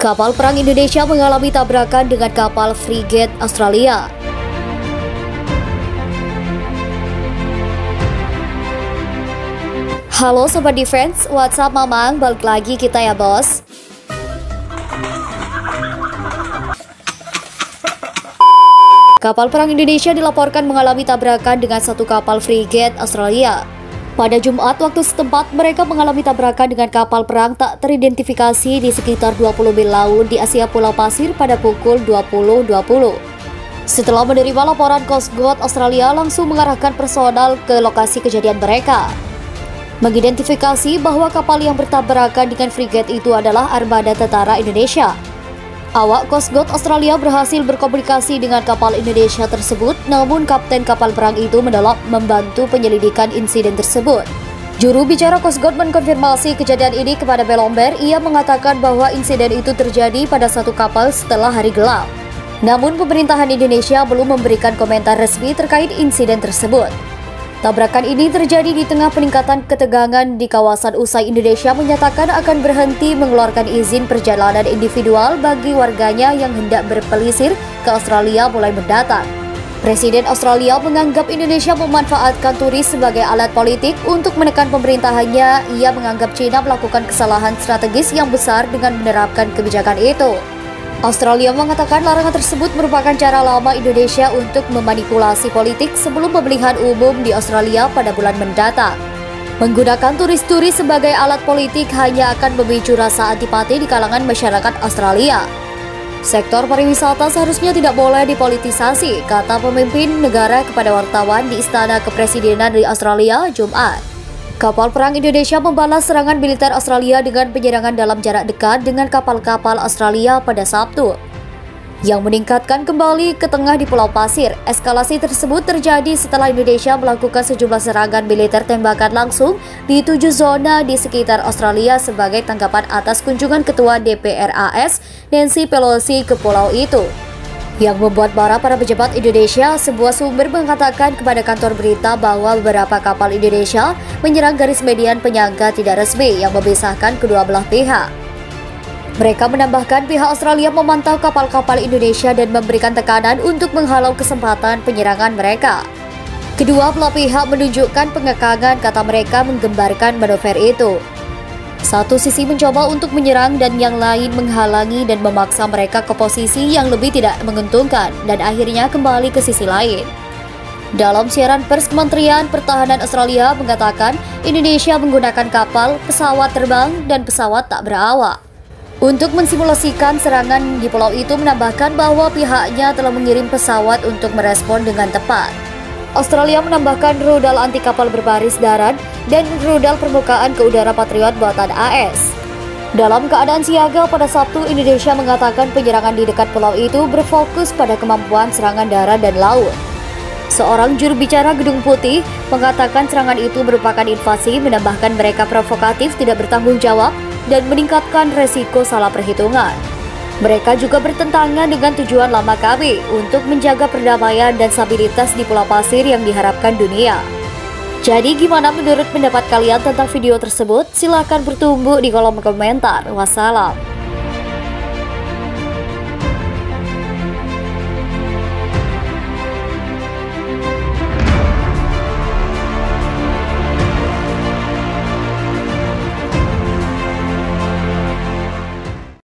Kapal perang Indonesia mengalami tabrakan dengan kapal frigate Australia. Halo Sobat Defense, what's up Mamang? Balik lagi kita ya bos. Kapal perang Indonesia dilaporkan mengalami tabrakan dengan satu kapal frigate Australia. Pada Jumat waktu setempat, mereka mengalami tabrakan dengan kapal perang tak teridentifikasi di sekitar 20 mil laut di Asia Pulau Pasir pada pukul 20.20. Setelah menerima laporan, Coast Guard Australia langsung mengarahkan personal ke lokasi kejadian mereka. Mengidentifikasi bahwa kapal yang bertabrakan dengan frigate itu adalah armada tentara Indonesia. Awak Coast Guard Australia berhasil berkomunikasi dengan kapal Indonesia tersebut, namun kapten kapal perang itu menolak membantu penyelidikan insiden tersebut. Juru bicara Coast Guard mengkonfirmasi kejadian ini kepada Belomber. Ia mengatakan bahwa insiden itu terjadi pada satu kapal setelah hari gelap. Namun pemerintahan Indonesia belum memberikan komentar resmi terkait insiden tersebut. Tabrakan ini terjadi di tengah peningkatan ketegangan di kawasan usai Indonesia menyatakan akan berhenti mengeluarkan izin perjalanan individual bagi warganya yang hendak berpelisir ke Australia mulai mendatang. Presiden Australia menganggap Indonesia memanfaatkan turis sebagai alat politik untuk menekan pemerintahannya. Ia menganggap China melakukan kesalahan strategis yang besar dengan menerapkan kebijakan itu. Australia mengatakan larangan tersebut merupakan cara lama Indonesia untuk memanipulasi politik sebelum pemilihan umum di Australia pada bulan mendatang. Menggunakan turis-turis sebagai alat politik hanya akan memicu rasa antipati di kalangan masyarakat Australia. Sektor pariwisata seharusnya tidak boleh dipolitisasi, kata pemimpin negara kepada wartawan di Istana Kepresidenan di Australia, Jumat. Kapal perang Indonesia membalas serangan militer Australia dengan penyerangan dalam jarak dekat dengan kapal-kapal Australia pada Sabtu, yang meningkatkan kembali ke tengah di Pulau Pasir. Eskalasi tersebut terjadi setelah Indonesia melakukan sejumlah serangan militer tembakan langsung di 7 zona di sekitar Australia sebagai tanggapan atas kunjungan Ketua DPR AS Nancy Pelosi ke pulau itu, yang membuat marah para pejabat Indonesia. Sebuah sumber mengatakan kepada kantor berita bahwa beberapa kapal Indonesia menyerang garis median penyangga tidak resmi yang memisahkan kedua belah pihak. Mereka menambahkan pihak Australia memantau kapal-kapal Indonesia dan memberikan tekanan untuk menghalau kesempatan penyerangan mereka. Kedua belah pihak menunjukkan pengekangan, kata mereka menggambarkan manuver itu. Satu sisi mencoba untuk menyerang dan yang lain menghalangi dan memaksa mereka ke posisi yang lebih tidak menguntungkan dan akhirnya kembali ke sisi lain. Dalam siaran pers, Kementerian Pertahanan Australia mengatakan Indonesia menggunakan kapal, pesawat terbang, dan pesawat tak berawak untuk mensimulasikan serangan di pulau itu, menambahkan bahwa pihaknya telah mengirim pesawat untuk merespon dengan tepat. Australia menambahkan rudal anti kapal berbaris darat dan rudal permukaan ke udara Patriot buatan AS. Dalam keadaan siaga pada Sabtu, Indonesia mengatakan penyerangan di dekat pulau itu berfokus pada kemampuan serangan darat dan laut. Seorang juru bicara Gedung Putih mengatakan serangan itu merupakan invasi, menambahkan mereka provokatif, tidak bertanggung jawab, dan meningkatkan resiko salah perhitungan. Mereka juga bertentangan dengan tujuan lama kami untuk menjaga perdamaian dan stabilitas di Pulau Pasir yang diharapkan dunia. Jadi gimana menurut pendapat kalian tentang video tersebut? Silahkan bertumbuh di kolom komentar. Wassalam.